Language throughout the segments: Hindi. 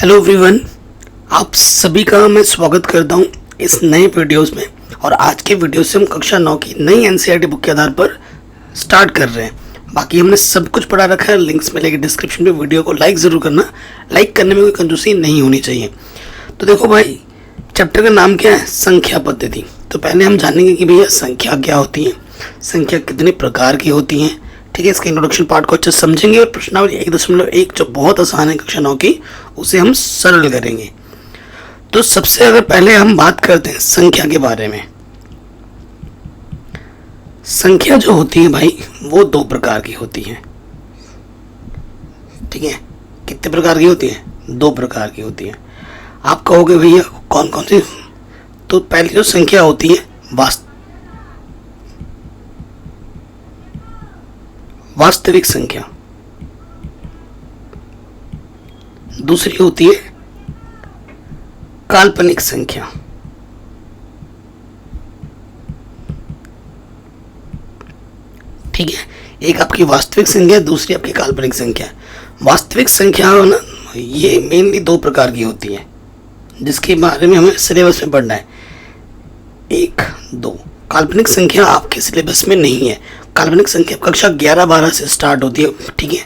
हेलो एवरीवन, आप सभी का मैं स्वागत करता हूं इस नए वीडियोस में। और आज के वीडियो से हम कक्षा 9 की नई एनसीईआरटी बुक के आधार पर स्टार्ट कर रहे हैं। बाकी हमने सब कुछ पढ़ा रखा है, लिंक्स मिलेंगे डिस्क्रिप्शन में। वीडियो को लाइक ज़रूर करना, लाइक करने में कोई कंजूसी नहीं होनी चाहिए। तो देखो भाई, चैप्टर का नाम क्या है? संख्या पद्धति। तो पहले हम जानेंगे कि भैया संख्या क्या होती है, संख्या कितने प्रकार की होती हैं। ठीक है, इसके इंट्रोडक्शन पार्ट को अच्छे से समझेंगे और प्रश्नावली 1.1 जो बहुत आसान है कक्षा 9 की, उसे हम सरल करेंगे। तो सबसे अगर पहले हम बात करते हैं संख्या के बारे में। संख्या जो होती है भाई, वो 2 प्रकार की होती है। ठीक है, कितने प्रकार की होती है? 2 प्रकार की होती है। आप कहोगे भैया कौन कौन सी? तो पहली जो संख्या होती है वास्तविक संख्या, दूसरी होती है काल्पनिक संख्या। ठीक है, एक आपकी वास्तविक संख्या, दूसरी आपकी काल्पनिक संख्या। वास्तविक संख्या ना, ये मेनली 2 प्रकार की होती है जिसके बारे में हमें सिलेबस में पढ़ना है। 1, 2। काल्पनिक संख्या आपके सिलेबस में नहीं है। काल्पनिक संख्या कक्षा 11-12 से स्टार्ट होती है। ठीक है,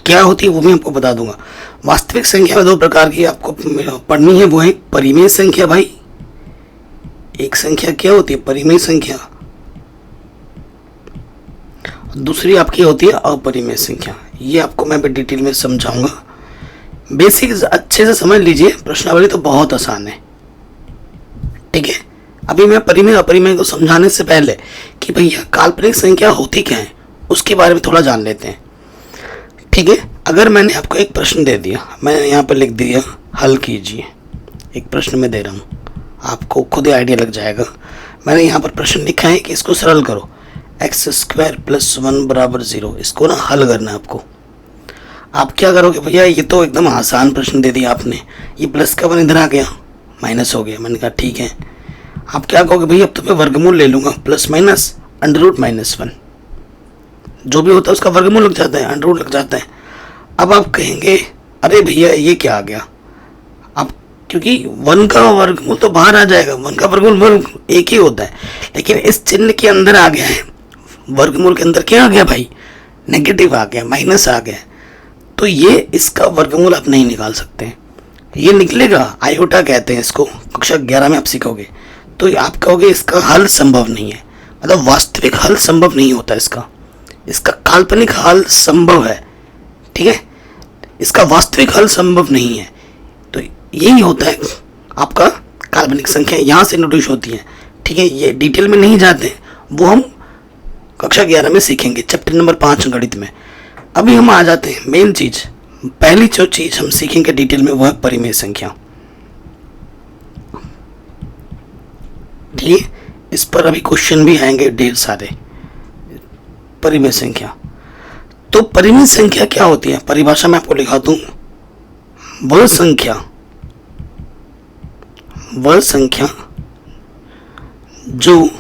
क्या होती है वो मैं आपको बता दूंगा। वास्तविक संख्या में 2 प्रकार की आपको पढ़नी है, वो है परिमेय संख्या। भाई एक संख्या क्या होती है? परिमेय संख्या। दूसरी आपकी होती है अपरिमेय संख्या। ये आपको मैं डिटेल में समझाऊंगा। बेसिक अच्छे से समझ लीजिए, प्रश्नावली तो बहुत आसान है। ठीक है, अभी मैं परिमेय अपरिमेय को समझाने से पहले कि भैया काल्पनिक संख्या होती क्या है उसके बारे में थोड़ा जान लेते हैं। ठीक है, अगर मैंने आपको एक प्रश्न दे दिया, मैंने यहाँ पर लिख दिया हल कीजिए। एक प्रश्न में दे रहा हूँ, आपको खुद ही आइडिया लग जाएगा। मैंने यहाँ पर प्रश्न लिखा है कि इसको सरल करो, x² + 1 = 0। इसको ना हल करना है आपको। आप क्या करोगे भैया, ये तो एकदम आसान प्रश्न दे दिया आपने। ये प्लस का 1 इधर आ गया, माइनस हो गया। मैंने कहा ठीक है। आप क्या कहोगे भैया, अब तो मैं वर्गमूल ले लूँगा, प्लस माइनस √-1 जो भी होता है उसका वर्गमूल लग जाता है, अंडर लग जाता है। अब आप कहेंगे अरे भैया ये क्या आ गया? अब क्योंकि 1 का वर्गमूल तो बाहर आ जाएगा, 1 का वर्गमूल एक ही होता है, लेकिन इस चिन्ह के अंदर आ गया है, वर्गमूल के अंदर क्या आ गया भाई? नेगेटिव आ गया, माइनस आ गया। तो ये इसका वर्गमूल आप नहीं निकाल सकते। ये निकलेगा, आयोटा कहते हैं इसको, कक्षा 11 में आप सीखोगे। तो आप कहोगे इसका हल संभव नहीं है, मतलब वास्तविक हल संभव नहीं होता इसका काल्पनिक हल संभव है। ठीक है, इसका वास्तविक हल संभव नहीं है। तो यही होता है आपका काल्पनिक संख्या, यहाँ से इंट्रोड्यूस होती है। ठीक है, ये डिटेल में नहीं जाते, वो हम कक्षा 11 में सीखेंगे, चैप्टर नंबर 5 गणित में। अभी हम आ जाते हैं मेन चीज। पहली जो चीज हम सीखेंगे डिटेल में वो है परिमेय संख्या। ठीक है, इस पर अभी क्वेश्चन भी आएंगे ढेर सारे। परिमेय संख्या, तो परिमेय संख्या क्या होती है? परिभाषा में आपको लिखा दूं, वह संख्या जो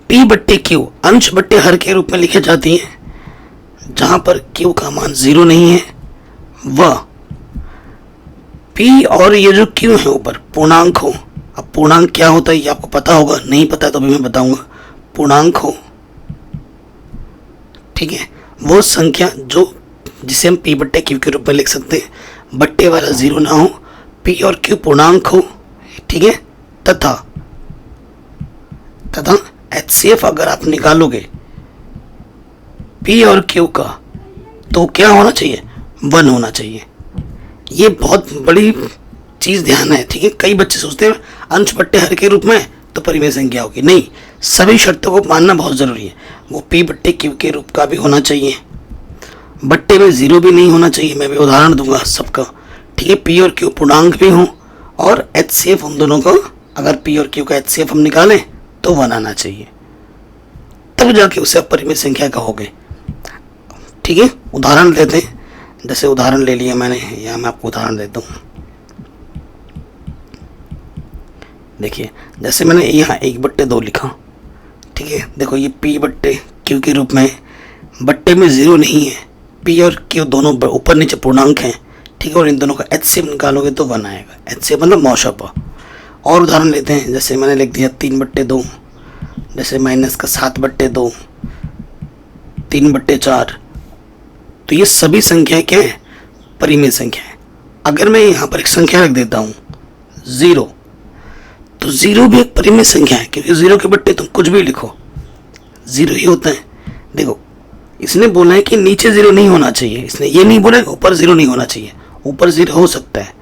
P/Q अंश बट्टे हर के रूप में लिखी जाती है, जहां पर Q का मान 0 नहीं है, वह P और ये जो Q है ऊपर पूर्णांक हो। अब पूर्णांक क्या होता है ये आपको पता होगा, नहीं पता तो भी मैं बताऊंगा। पूर्णांक हो, ठीक है, वो संख्या जो जिसे हम P/Q के रूप में लिख सकते हैं, बट्टे वाला 0 ना हो, P और Q पूर्णांक हो। ठीक है, तथा HCF अगर आप निकालोगे P और Q का, तो क्या होना चाहिए? 1 होना चाहिए। ये बहुत बड़ी चीज ध्यान है। ठीक है, कई बच्चे सोचते हैं अंश बट्टे हर के रूप में तो परिमेय संख्या होगी। नहीं, सभी शर्तों को मानना बहुत जरूरी है। वो P/Q के रूप का भी होना चाहिए, बट्टे में 0 भी नहीं होना चाहिए। मैं भी उदाहरण दूंगा सबका। ठीक है, P और Q पूर्णांक भी हो, और HCF उन दोनों को, अगर P और Q का HCF हम निकालें तो 1 आना चाहिए, तब जाके उसे आप परिमेय संख्या कहोगे। ठीक है, उदाहरण देते हैं। जैसे उदाहरण ले लिया मैंने, यहाँ मैं आपको उदाहरण देता हूँ। देखिए, जैसे मैंने यहाँ 1/2 लिखा। ठीक है, देखो ये P/Q के रूप में, बट्टे में 0 नहीं है, पी और क्यू दोनों ऊपर नीचे पूर्णांक हैं, ठीक है, और इन दोनों का एचसीएफ निकालोगे तो 1 आएगा। एचसीएफ मतलब मॉशअप। और उदाहरण लेते हैं, जैसे मैंने लिख दिया 3/2, जैसे माइनस का 7/2, 3/4। तो ये सभी संख्याएं क्या है? परिमेय संख्या है। अगर मैं यहाँ पर एक संख्या रख देता हूँ 0, तो 0 भी एक परिमेय संख्या है, क्योंकि 0 के बट्टे तुम कुछ भी लिखो 0 ही होता है। देखो, इसने बोला है कि नीचे 0 नहीं होना चाहिए, इसने ये नहीं बोला कि ऊपर 0 नहीं होना चाहिए। ऊपर 0 हो सकता है,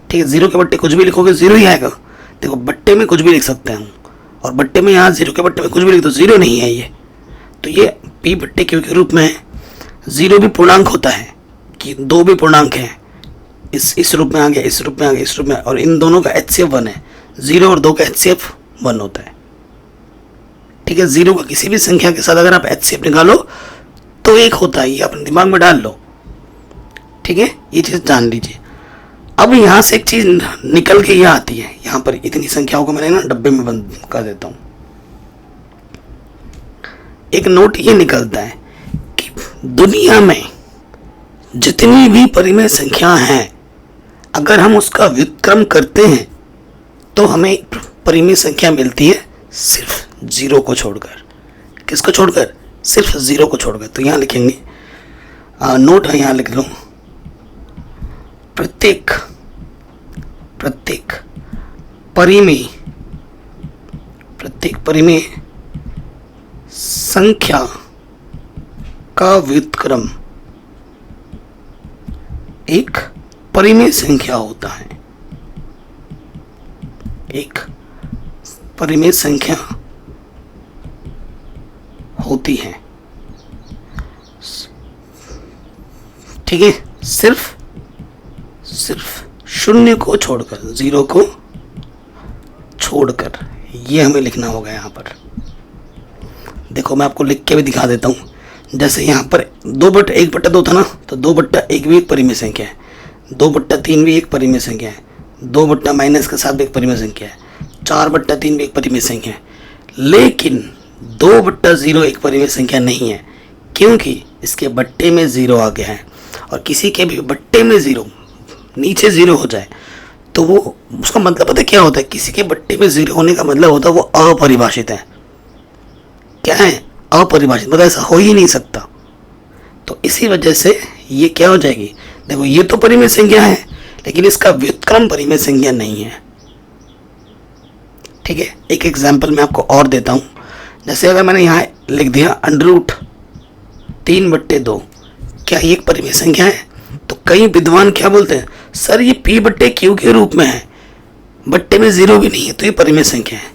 ठीक है, 0 के बट्टे कुछ भी लिखोगे 0 ही आएगा। देखो, बट्टे में कुछ भी लिख सकते हैं हम, और बट्टे में यहाँ 0 के बट्टे में कुछ भी लिख दो 0 नहीं है ये। तो ये p/q के रूप में है। 0 भी पूर्णांक होता है कि 2 भी पूर्णांक है, इस रूप में आ गया, इस रूप में आ गया, इस रूप में, और इन दोनों का एचसीएफ 1 है। 0 और 2 का एचसीएफ 1 होता है, ठीक है। 0 का किसी भी संख्या के साथ अगर आप एचसीएफ निकालो तो 1 होता है, ये अपने दिमाग में डाल लो, ठीक है, ये चीज़ जान लीजिए। अब यहाँ से एक चीज़ निकल के ये आती है, यहाँ पर इतनी संख्याओं को मैंने ना डब्बे में बंद कर देता हूँ। एक नोट ये निकलता है कि दुनिया में जितनी भी परिमेय संख्या हैं, अगर हम उसका व्युत्क्रम करते हैं तो हमें परिमेय संख्या मिलती है सिर्फ 0 को छोड़कर। किसको छोड़कर? सिर्फ 0 को छोड़कर। तो यहाँ लिखेंगे, नोट है, यहाँ लिख लो, प्रत्येक परिमेय संख्या का व्युत्क्रम एक परिमेय संख्या होता है। एक परिमेय संख्या होती है, ठीक है, सिर्फ 0 को छोड़कर, 0 को छोड़कर, ये हमें लिखना होगा यहाँ पर। देखो, मैं आपको लिख के भी दिखा देता हूँ। जैसे यहाँ पर 2/1/2 था ना, तो 2/1 भी एक परिमेय संख्या है, 2/3 भी एक परिमेय संख्या है, 2 माइनस के साथ भी एक परिमेय संख्या है, 4/3 भी एक परिमेय संख्या है। लेकिन 2/0 एक परिमेय संख्या नहीं है, क्योंकि इसके बट्टे में 0 आ गया है। और किसी के भी बट्टे में 0, नीचे 0 हो जाए तो वो, उसका मतलब पता है क्या होता है? किसी के बट्टे में 0 होने का मतलब होता है वो अपरिभाषित है। क्या है? अपरिभाषित, मतलब ऐसा हो ही नहीं सकता। तो इसी वजह से ये क्या हो जाएगी? देखो, ये तो परिमेय संख्या है, लेकिन इसका व्युत्क्रम परिमेय संख्या नहीं है, ठीक है। एक एग्जाम्पल मैं आपको और देता हूँ। जैसे अगर मैंने यहाँ लिख दिया √3/2, क्या ये एक परिमेय संख्या है? तो कई विद्वान क्या बोलते हैं, सर ये p/q के रूप में है, बट्टे में 0 भी नहीं है, तो ये परिमेय संख्या है।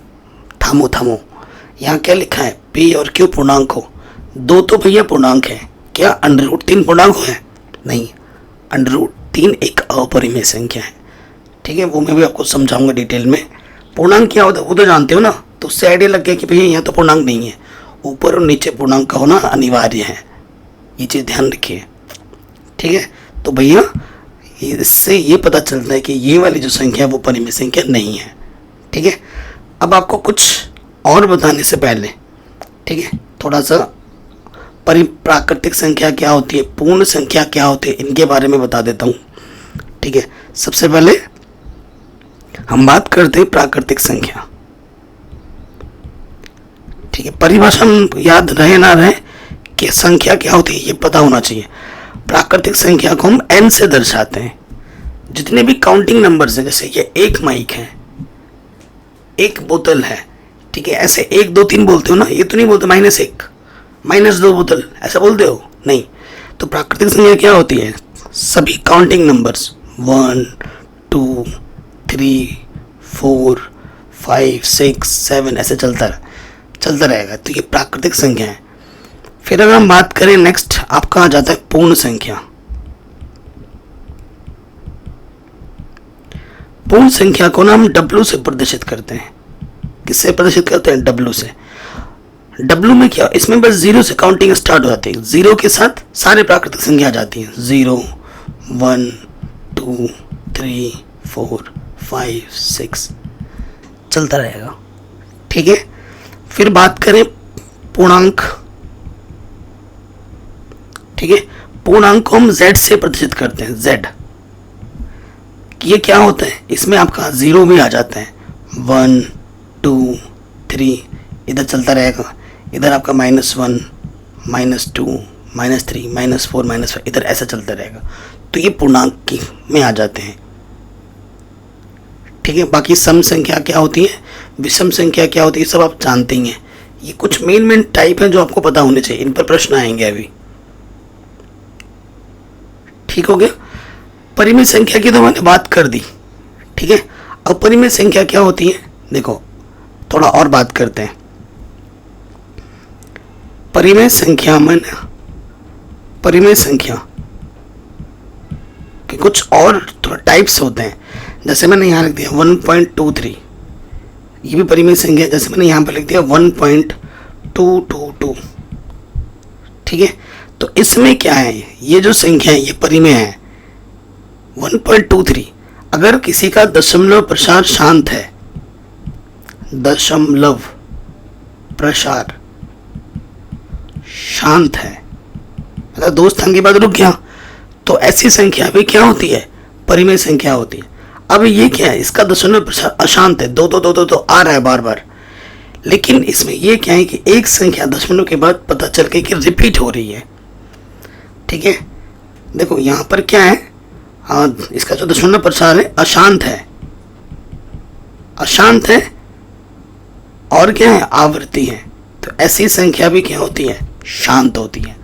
थामो, यहाँ क्या लिखा है? p और q पूर्णांक हो, 2 तो भैया पूर्णांक है, क्या √3 पूर्णांक है? नहीं, √3 एक अपरिमेय संख्या है, ठीक है। वो मैं भी आपको समझाऊंगा डिटेल में। पूर्णांक क्या होता है वो तो जानते हो ना, तो उससे आइडिया लग गया कि भैया यहाँ तो पूर्णांक नहीं है, ऊपर और नीचे पूर्णांक का होना अनिवार्य है, ये चीज़ ध्यान रखिए, ठीक है। तो भैया इससे ये पता चलता है कि ये वाली जो संख्या है वो परिमेय संख्या नहीं है, ठीक है। अब आपको कुछ और बताने से पहले, ठीक है, थोड़ा सा प्राकृतिक संख्या क्या होती है, पूर्ण संख्या क्या होती है, इनके बारे में बता देता हूँ, ठीक है। सबसे पहले हम बात करते हैं प्राकृतिक संख्या, ठीक है। परिभाषा याद रहे ना रहे कि संख्या क्या होती है ये पता होना चाहिए। प्राकृतिक संख्या को हम n से दर्शाते हैं। जितने भी काउंटिंग नंबर्स हैं, जैसे ये एक माइक है, एक बोतल है, ठीक है, ऐसे 1 2 3 बोलते हो ना, ये तो नहीं बोलते -1 -2 बोतल, ऐसा बोलते हो नहीं। तो प्राकृतिक संख्या क्या होती है? सभी काउंटिंग नंबर्स 1 2 3 4 5 6 7 ऐसे चलता रहेगा, तो ये प्राकृतिक संख्या है। फिर अगर हम बात करें नेक्स्ट, आपका आ जाता है पूर्ण संख्या। पूर्ण संख्या को ना हम W से प्रदर्शित करते हैं। किससे प्रदर्शित करते हैं? W से। W में क्या, इसमें बस 0 से काउंटिंग स्टार्ट हो जाती है, 0 के साथ सारे प्राकृतिक संख्या आ जाती हैं, 0 1 2 3 4 5 6 चलता रहेगा, ठीक है। फिर बात करें पूर्णांक, ठीक है। पूर्णांक को हम z से प्रतिशत करते हैं, z। ये क्या होता है, इसमें आपका 0 भी आ जाता है, 1 2 3 इधर चलता रहेगा, इधर आपका -1 -2 -3 -4 -5 इधर ऐसा चलता रहेगा। तो ये पूर्णांक की में आ जाते हैं, ठीक है। बाकी सम संख्या क्या होती है, विषम संख्या क्या होती है, सब आप जानते ही हैं। ये कुछ मेन टाइप हैं जो आपको पता होने चाहिए, इन पर प्रश्न आएंगे अभी, ठीक हो गया। परिमित संख्या की तो मैंने बात कर दी, ठीक है। अब परिमित संख्या क्या होती है, देखो थोड़ा और बात करते हैं। परिमित संख्या के कुछ और थोड़ा टाइप्स होते हैं। जैसे मैंने यहाँ लिख दिया 1.23, ये भी परिमित संख्या है। जैसे मैंने यहाँ पर लिख दिया 1.222, ठीक है। तो इसमें क्या है, ये जो संख्या है ये परिमेय है 1.23। अगर किसी का दशमलव प्रसार शांत है, दशमलव प्रसार शांत है, मतलब 2 स्थान के बाद रुक गया, तो ऐसी संख्या भी क्या होती है, परिमेय संख्या होती है। अब ये क्या है, इसका दशमलव प्रसार अशांत है, 2 2 2 2 तो आ रहा है बार बार, लेकिन इसमें ये क्या है कि एक संख्या दशमलव के बाद पता चल के कि रिपीट हो रही है, ठीक है। देखो यहाँ पर क्या है, इसका जो दशमलव प्रसार है अशांत है, अशांत है और क्या है, आवर्ती है। तो ऐसी संख्या भी क्या होती है, शांत होती है।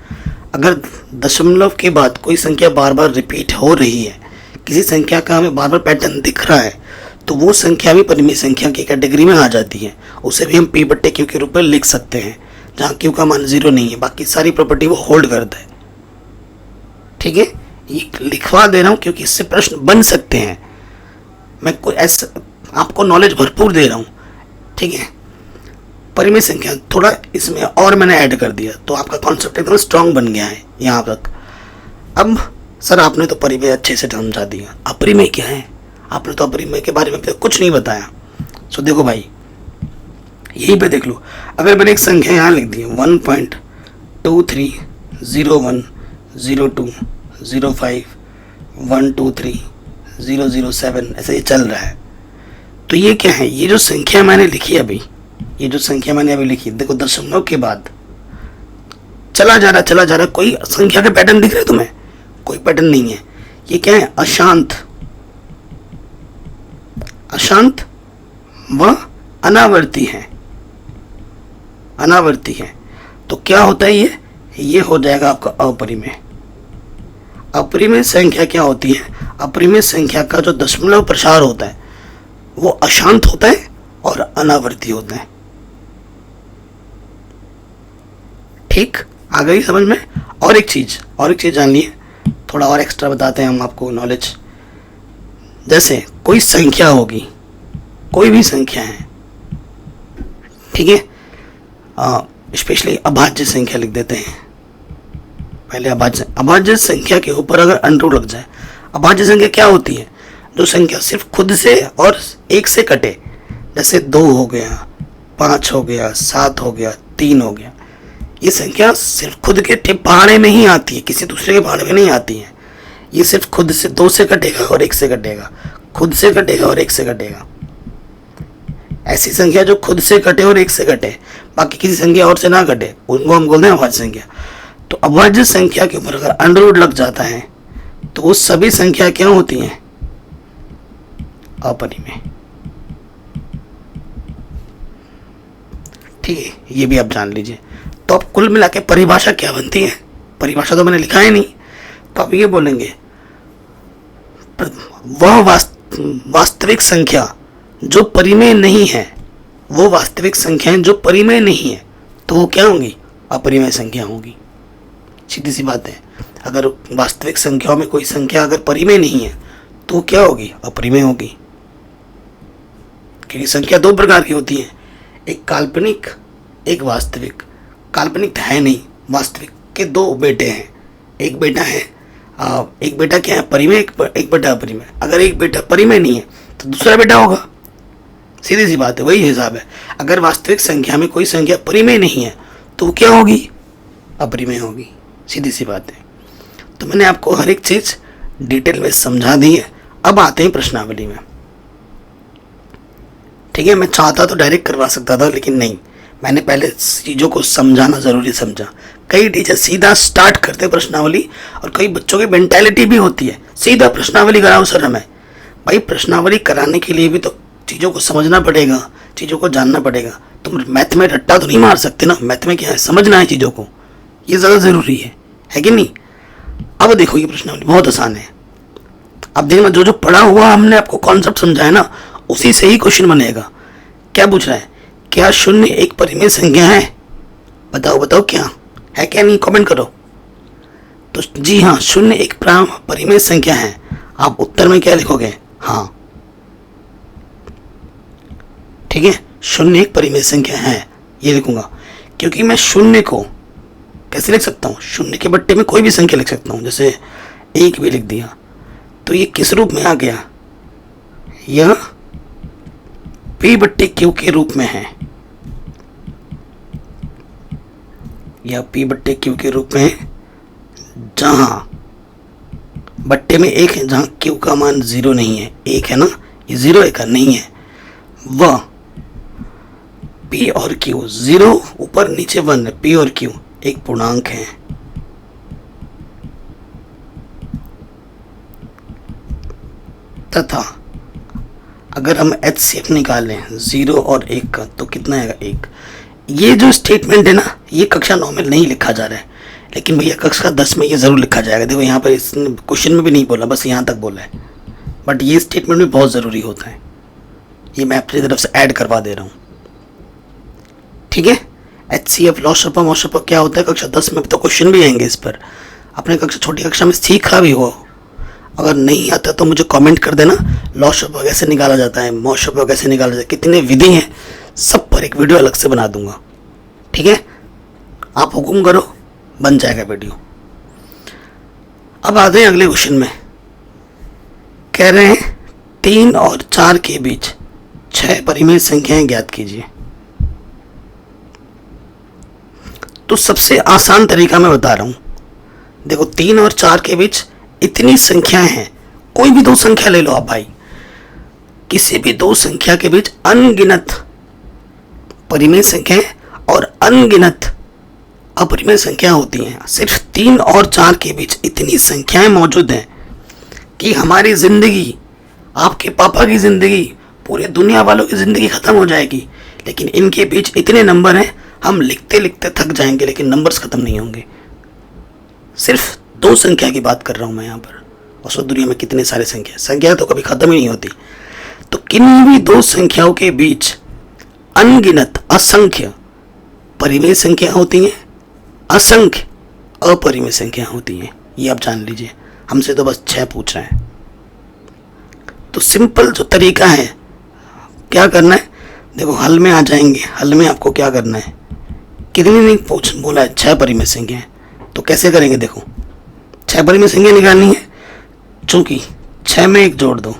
अगर दशमलव के बाद कोई संख्या बार बार रिपीट हो रही है, किसी संख्या का हमें बार बार पैटर्न दिख रहा है, तो वो संख्या भी परिमेय संख्या की कैटेगरी में आ जाती है। उसे भी हम p/q के रूप में लिख सकते हैं, जहाँ q का मान 0 नहीं है, बाकी सारी प्रॉपर्टी वो होल्ड करता है, ठीक है। ये लिखवा दे रहा हूँ क्योंकि इससे प्रश्न बन सकते हैं, मैं कोई ऐसा आपको नॉलेज भरपूर दे रहा हूँ, ठीक है। परिमेय संख्या थोड़ा इसमें और मैंने ऐड कर दिया, तो आपका कॉन्सेप्ट एकदम स्ट्रांग बन गया है यहाँ तक। अब सर आपने तो परिमेय अच्छे से समझा दिया, अपरिमेय क्या है, आपने तो अपरिमेय के बारे में कुछ नहीं बताया। सो देखो भाई, यहीं पे देख लो, अगर मैंने एक संख्या यहाँ लिख दी 1.23010205123007 ऐसे ये चल रहा है, तो ये क्या है, ये जो संख्या मैंने लिखी अभी, ये जो संख्या मैंने अभी लिखी, देखो दशमलव के बाद चला जा रहा, कोई संख्या के पैटर्न दिख रहे तुम्हें, कोई पैटर्न नहीं है। ये क्या है, अशांत व अनावर्ती है, तो क्या होता है, ये हो जाएगा आपका अपरिमेय। अपरिमेय संख्या क्या होती है, अपरिमेय संख्या का जो दशमलव प्रसार होता है वो अशांत होता है और अनावर्ती होता है, ठीक, आ गई समझ में। और एक चीज जान लिए, थोड़ा और एक्स्ट्रा बताते हैं हम आपको नॉलेज। जैसे कोई संख्या होगी, कोई भी संख्या है, ठीक है, स्पेशली अभाज्य संख्या लिख देते हैं पहले। अभाज्य संख्या के ऊपर अगर अंडर लग जाए, अभाज्य संख्या क्या होती है, जो संख्या सिर्फ खुद से और 1 से कटे, जैसे 2 हो गया, 5 हो गया, 7 हो गया, 3 हो गया। ये संख्या सिर्फ खुद के पहाड़े में ही आती है, किसी दूसरे के पहाड़े में नहीं आती है। ये सिर्फ खुद से 2 से कटेगा और 1 से कटेगा, खुद से कटेगा और 1 से कटेगा। ऐसी संख्या जो खुद से कटे और 1 से कटे, बाकी किसी संख्या और से ना कटे, उनको हम बोलते हैं अभाज्य संख्या। तो अभाज्य संख्या के ऊपर अगर अंडर रूट लग जाता है तो वो सभी संख्या क्या होती हैं, अपरिमेय, ठीक है। ये भी आप जान लीजिए। तो अब कुल मिला के परिभाषा क्या बनती है, परिभाषा तो मैंने लिखा है नहीं, तो आप ये बोलेंगे वह वास्तविक संख्या जो परिमेय नहीं है, वो वास्तविक संख्याएं जो परिमेय नहीं है, तो वो क्या होंगी, अपरिमेय संख्या होगी। सीधी सी बात है, अगर वास्तविक संख्याओं में कोई संख्या अगर परिमेय नहीं है तो वो क्या होगी, अपरिमेय होगी। क्योंकि संख्या 2 प्रकार की होती है, एक काल्पनिक, एक वास्तविक। काल्पनिक है नहीं, वास्तविक के 2 बेटे हैं, एक बेटा है, एक बेटा क्या है, परिमेय, एक बेटा अपरिमेय। अगर एक बेटा परिमेय नहीं है तो दूसरा बेटा होगा, सीधी सी बात है, वही हिसाब है। अगर वास्तविक संख्या में कोई संख्या परिमेय नहीं है तो वो क्या होगी, अपरिमेय होगी, सीधी सी बात है। मैंने आपको हर एक चीज डिटेल में समझा दी है। अब आते हैं प्रश्नावली में। ठीक है, मैं चाहता तो डायरेक्ट करवा सकता था, लेकिन नहीं, मैंने पहले चीज़ों को समझाना ज़रूरी समझा। कई टीचर सीधा स्टार्ट करते प्रश्नावली, और कई बच्चों की मेंटालिटी भी होती है सीधा प्रश्नावली कराओ सर हमें। भाई प्रश्नावली कराने के लिए भी तो चीज़ों को समझना पड़ेगा, चीज़ों को जानना पड़ेगा। तुम मैथ में रट्टा तो नहीं मार सकते ना, मैथ में क्या है, समझना है चीज़ों को, ये ज़्यादा ज़रूरी है कि नहीं। अब देखो ये प्रश्नावली बहुत आसान है। अब देखना, जो जो पढ़ा हुआ हमने आपको कॉन्सेप्ट समझाया ना, उसी से ही क्वेश्चन बनेगा। क्या पूछ रहा है, क्या शून्य एक परिमेय संख्या है? बताओ बताओ क्या है, क्या नहीं, कमेंट करो। तो जी हाँ, शून्य एक परिमेय संख्या है। आप उत्तर में क्या लिखोगे? हाँ, ठीक है, शून्य एक परिमेय संख्या है, ये लिखूंगा। क्योंकि मैं शून्य को कैसे लिख सकता हूँ, शून्य के बट्टे में कोई भी संख्या लिख सकता हूँ, जैसे एक भी लिख दिया, तो ये किस रूप में आ गया? यह p बट्टे q के रूप में है, यह p बट्टे q के रूप में है, जहां बट्टे में एक है, जहां q का मान 0 नहीं है, एक है ना, ये 0 एक नहीं है, वह p और q 0 ऊपर नीचे 1 है, p और q एक पूर्णांक है। तथा अगर हम HCF निकालें 0 और 1 का, तो कितना आएगा? 1। ये जो स्टेटमेंट है ना, ये कक्षा 9 में नहीं लिखा जा रहा है, लेकिन भैया कक्षा 10 में ये ज़रूर लिखा जाएगा। देखो यहाँ पर इस क्वेश्चन में भी नहीं बोला, बस यहाँ तक बोला है, बट ये स्टेटमेंट भी बहुत ज़रूरी होता है। ये मैं अपनी तरफ से ऐड करवा दे रहा हूँ, ठीक है। HCF लॉसपा मॉसपा क्या होता है, कक्षा 10 में तो क्वेश्चन भी आएंगे इस पर, अपने कक्षा छोटी कक्षा में सीखा भी हो। अगर नहीं आता तो मुझे कमेंट कर देना, लॉसपा कैसे निकाला जाता है, मॉसपा कैसे निकाला जाता है, कितने विधि हैं, सब पर एक वीडियो अलग से बना दूंगा, ठीक है। आप हुक्म करो, बन जाएगा वीडियो। अब आते हैं अगले क्वेश्चन में। कह रहे हैं 3 और 4 के बीच 6 परिमेय संख्याएं ज्ञात कीजिए। तो सबसे आसान तरीका मैं बता रहा हूं। देखो 3 और 4 के बीच इतनी संख्याएं हैं, कोई भी दो संख्या ले लो आप भाई, किसी भी दो संख्या के बीच अनगिनत परिमेय संख्याएं और अनगिनत अपरिमेय संख्या होती हैं। सिर्फ 3 और 4 के बीच इतनी संख्याएं मौजूद हैं कि हमारी जिंदगी, आपके पापा की जिंदगी, पूरे दुनिया वालों की जिंदगी खत्म हो जाएगी, लेकिन इनके बीच इतने नंबर हैं, हम लिखते लिखते थक जाएंगे लेकिन नंबर्स खत्म नहीं होंगे। सिर्फ दो संख्या की बात कर रहा हूं मैं यहाँ पर, और सो दुनिया में कितने सारे संख्या तो कभी खत्म ही नहीं होती। तो किन्हीं भी दो संख्याओं के बीच अनगिनत असंख्य परिमेय संख्या होती हैं, असंख्य अपरिमेय संख्या होती हैं। ये आप जान लीजिए, हमसे तो बस 6 पूछ रहे हैं। तो सिंपल जो तरीका है, क्या करना है, देखो हल में आ जाएंगे। हल में आपको क्या करना है, कितनी नहीं बोला है, 6 परिमेय संख्या है, तो कैसे करेंगे? देखो 6 परिमेय संख्या निकालनी है, चूंकि 6 में 1 जोड़ दो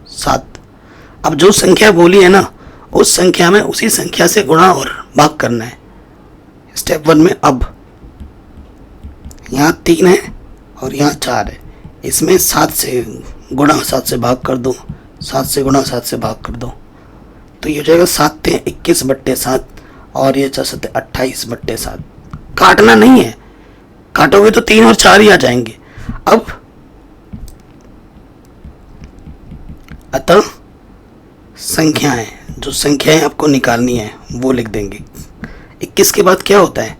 7। अब जो संख्या बोली है ना, उस संख्या में उसी संख्या से गुणा और भाग करना है। स्टेप 1 में अब यहाँ 3 है और यहाँ 4 है, इसमें 7 से गुणा 7 से भाग कर दो, 7 से गुणा 7 से भाग कर दो, तो ये हो जाएगा 7 × 21/7 और ये 4 × 28/7। काटना नहीं है, काटोगे तो 3 और 4 ही आ जाएंगे। अब अतः संख्याएं, जो संख्याएं आपको निकालनी है वो लिख देंगे। 21 के बाद क्या होता है,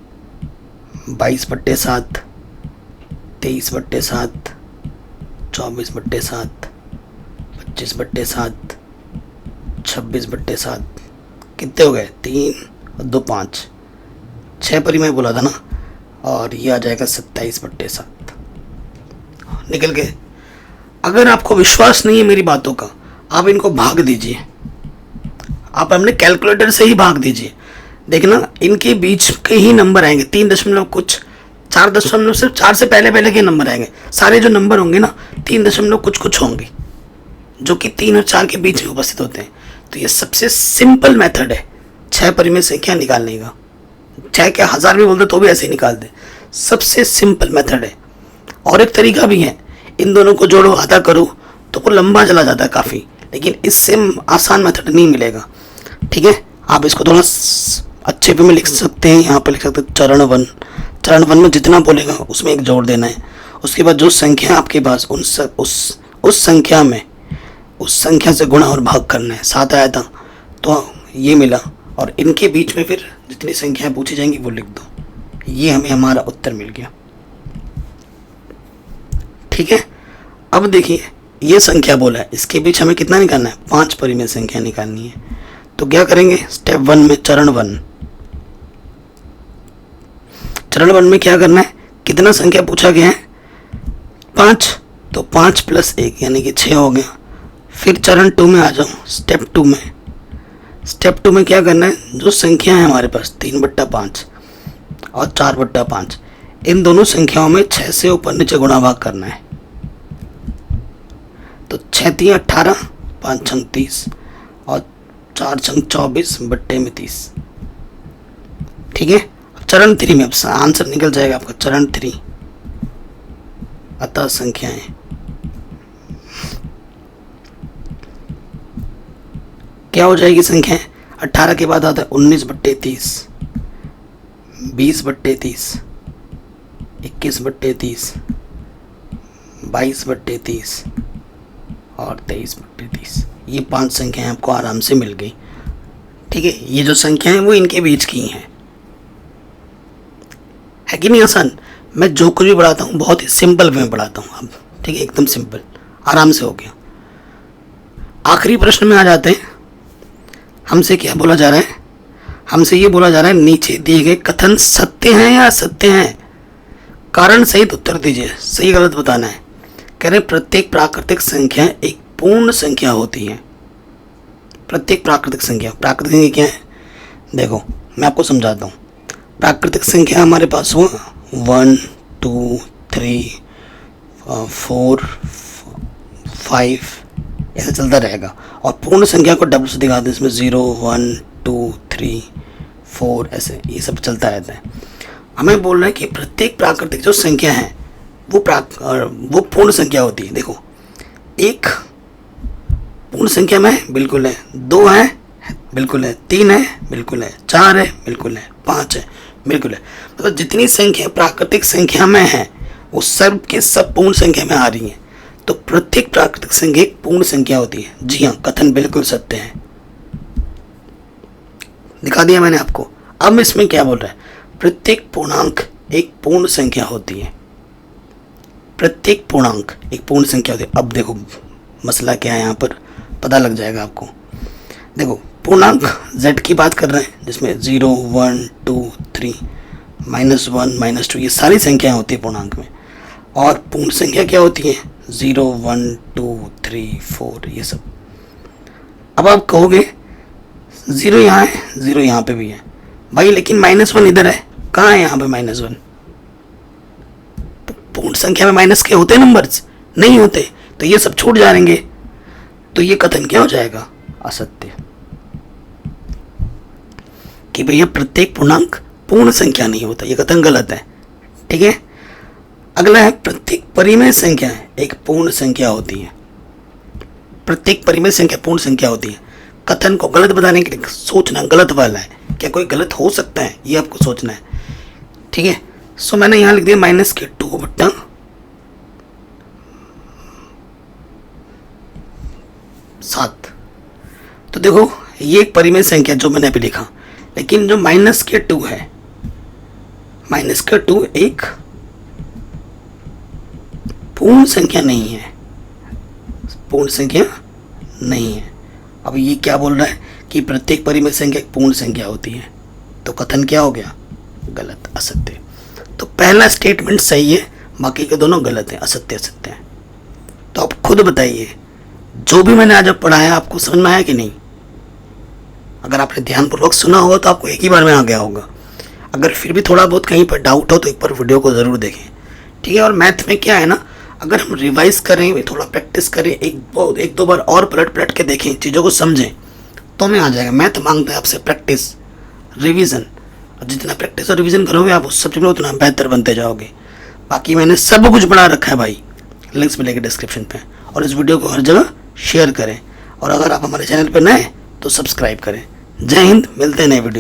22/7, 23/7, 24/7, 25/7, 26/7। कितने हो गए? 3 और 2 5, 6 परिमेय बोला था ना, और ये आ जाएगा 27/7। निकल गए। अगर आपको विश्वास नहीं है मेरी बातों का, आप इनको भाग दीजिए, आप अपने कैलकुलेटर से ही भाग दीजिए। देखना इनके बीच के ही नंबर आएंगे, 3 दशमलव कुछ, 4 दशमलव सिर्फ 4 से पहले पहले के नंबर आएंगे। सारे जो नंबर होंगे ना 3 दशमलव कुछ कुछ होंगे, जो कि 3 और 4 के बीच में उपस्थित होते हैं। तो ये सबसे सिंपल मेथड है 6 परिमेय संख्या निकालने का। 6 क्या 1000 भी बोलते तो भी ऐसे ही निकाल दे, सबसे सिंपल मेथड है। और एक तरीका भी है, इन दोनों को जोड़ो आधा करो तो वो लंबा चला जाता है काफ़ी, लेकिन इससे आसान मेथड नहीं मिलेगा। ठीक है, आप इसको थोड़ा अच्छे पे में लिख सकते हैं। यहाँ पे लिख सकते हैं चरण वन। चरण वन में जितना बोलेगा उसमें एक जोड़ देना है। उसके बाद जो संख्या आपके पास उस संख्या में उस संख्या से गुणा और भाग करना है। 7 आया था तो ये मिला, और इनके बीच में फिर जितनी संख्याएं पूछी जाएंगी वो लिख दो। ये हमें हमारा उत्तर मिल गया। ठीक है, अब देखिए ये संख्या बोला है, इसके बीच हमें कितना निकालना है? 5 परिमेय संख्या निकालनी है। तो क्या करेंगे? स्टेप 1 में चरण 1 में क्या करना है? कितना संख्या पूछा गया है? 5, तो 5 + 1 यानी कि 6 हो गया। फिर चरण 2 में आ जाओ, स्टेप 2 में। स्टेप 2 में क्या करना है? जो संख्या है हमारे पास 3/5 और 4/5, इन दोनों संख्याओं में 6 से ऊपर नीचे गुणा भाग करना है। तो 6 × 18, 5 × 30 और 4 × 24/30। ठीक है, चरण 3 में अब आंसर निकल जाएगा आपका। चरण 3 अतः संख्याएं क्या हो जाएगी? संख्याएं 18 के बाद आता है 19/30, 20/30, 21/30, 22/30 और 23/30। ये 5 संख्याएं आपको आराम से मिल गई। ठीक है, ये जो संख्याएं वो इनके बीच की हैं। है कि नहीं आसान? मैं जो कुछ भी पढ़ाता हूँ बहुत ही सिंपल वे में पढ़ाता हूँ अब। ठीक है, एकदम सिंपल, आराम से हो गया। आखिरी प्रश्न में आ जाते हैं। हमसे क्या बोला जा रहा है? हमसे ये बोला जा रहा है नीचे दिए गए कथन सत्य हैं या असत्य हैं? कारण सहित उत्तर दीजिए, सही गलत बताना है। कह रहे प्रत्येक प्राकृतिक संख्या एक पूर्ण संख्या होती है। प्रत्येक प्राकृतिक संख्या क्या है? देखो मैं आपको समझाता हूँ। प्राकृतिक संख्या हमारे पास हुआ 1 2 3 4 5 ऐसे चलता रहेगा, और पूर्ण संख्या को डबल से दिखाते हैं, इसमें 0 1 2 3 4 ऐसे ये सब चलता रहता है। हमें बोल रहा है कि प्रत्येक प्राकृतिक जो संख्या है वो पूर्ण संख्या होती है। देखो, एक पूर्ण संख्या में बिल्कुल है, 2 है बिल्कुल है, 3 है बिल्कुल है, 4 है बिल्कुल है, 5 है बिल्कुल है। मतलब जितनी संख्या प्राकृतिक संख्या में है वो सब के सब पूर्ण संख्या में आ रही हैं। तो प्रत्येक प्राकृतिक संख्या एक पूर्ण संख्या होती है। जी हाँ, कथन बिल्कुल सत्य है, दिखा दिया मैंने आपको। अब इसमें क्या बोल रहा है? प्रत्येक पूर्णांक एक पूर्ण संख्या होती है। प्रत्येक पूर्णांक एक पूर्ण संख्या होती है। अब देखो मसला क्या है, यहाँ पर पता लग जाएगा आपको। देखो पूर्णांक z की बात कर रहे हैं, जिसमें 0 1 2 3 -1 -2 ये सारी संख्याएं होती है पूर्णांक में। और पूर्ण संख्या क्या होती है? 0 1 2 3 4 ये सब। अब आप कहोगे 0 यहाँ है, 0 यहाँ पे भी है भाई, लेकिन -1 इधर है, कहाँ है यहाँ पे -1? पूर्ण संख्या में माइनस के होते नंबर्स? नहीं होते, तो ये सब छूट जाएंगे। तो ये कथन क्या हो जाएगा? असत्य। कि भैया प्रत्येक पूर्णांक पूर्ण संख्या नहीं होता, ये कथन गलत है। ठीक है, अगला है प्रत्येक परिमेय संख्या एक पूर्ण संख्या होती है। प्रत्येक परिमेय संख्या पूर्ण संख्या होती है। कथन को गलत बताने के लिए सोचना गलत वाला है, क्या कोई गलत हो सकता है, ये आपको सोचना है। ठीक है, सो मैंने यहां लिख दिया -2/7। तो देखो ये एक परिमेय संख्या जो मैंने अभी लिखा, लेकिन जो -2 है, -2 एक पूर्ण संख्या नहीं है, पूर्ण संख्या नहीं है। अब ये क्या बोल रहा है कि प्रत्येक परिमेय संख्या एक पूर्ण संख्या होती है, तो कथन क्या हो गया? गलत, असत्य। तो पहला स्टेटमेंट सही है, बाकी के दोनों गलत हैं, असत्य असत्य हैं। तो आप खुद बताइए, जो भी मैंने आज पढ़ाया आपको समझ में आया कि नहीं? अगर आपने ध्यानपूर्वक सुना होगा तो आपको एक ही बार में आ गया होगा। अगर फिर भी थोड़ा बहुत कहीं पर डाउट हो तो एक बार वीडियो को ज़रूर देखें। ठीक है, और मैथ में क्या है ना, अगर हम रिवाइज करें, थोड़ा प्रैक्टिस करें, एक दो बार और पलट के देखें, चीज़ों को समझें, तो हमें आ जाएगा। मैथ मांगता है आपसे प्रैक्टिस, रिवीजन, और जितना प्रैक्टिस और रिवीजन करोगे आप उस सब्जेक्ट में उतना बेहतर बनते जाओगे। बाकी मैंने सब कुछ बना रखा है भाई, लिंक्स मिलेंगे डिस्क्रिप्शन पे। और इस वीडियो को हर जगह शेयर करें, और अगर आप हमारे चैनल पे नए हैं तो सब्सक्राइब करें। जय हिंद, मिलते हैं नए वीडियो में।